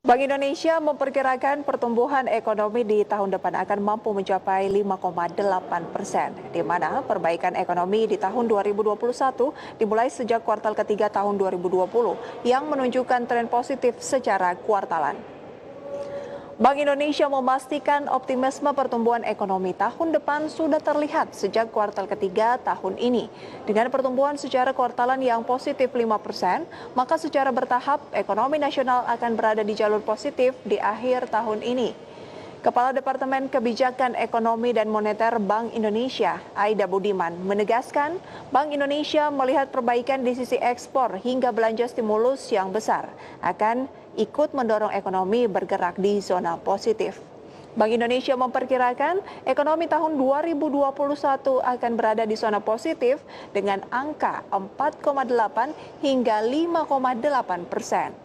Bank Indonesia memperkirakan pertumbuhan ekonomi di tahun depan akan mampu mencapai 5,8%, di mana perbaikan ekonomi di tahun 2021 dimulai sejak kuartal ketiga tahun 2020 yang menunjukkan tren positif secara kuartalan. Bank Indonesia memastikan optimisme pertumbuhan ekonomi tahun depan sudah terlihat sejak kuartal ketiga tahun ini. Dengan pertumbuhan secara kuartalan yang positif 5%, maka secara bertahap ekonomi nasional akan berada di jalur positif di akhir tahun ini. Kepala Departemen Kebijakan Ekonomi dan Moneter Bank Indonesia, Aida Budiman, menegaskan Bank Indonesia melihat perbaikan di sisi ekspor hingga belanja stimulus yang besar akan ikut mendorong ekonomi bergerak di zona positif. Bank Indonesia memperkirakan ekonomi tahun 2021 akan berada di zona positif dengan angka 4,8 hingga 5,8%.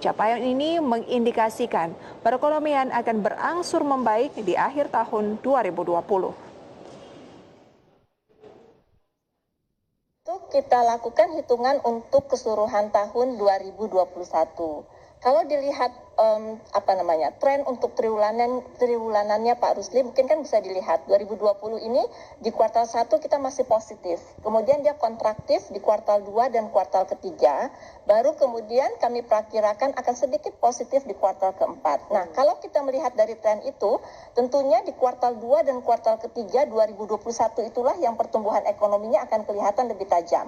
Capaian ini mengindikasikan perekonomian akan berangsur membaik di akhir tahun 2020. Itu kita lakukan hitungan untuk keseluruhan tahun 2021. Kalau dilihat tren untuk triwulanannya Pak Rusli, mungkin kan bisa dilihat 2020 ini di kuartal 1 kita masih positif. Kemudian dia kontraktif di kuartal 2 dan kuartal ketiga, baru kemudian kami perkirakan akan sedikit positif di kuartal keempat. Nah, kalau kita melihat dari tren itu, tentunya di kuartal 2 dan kuartal ketiga 2021 itulah yang pertumbuhan ekonominya akan kelihatan lebih tajam.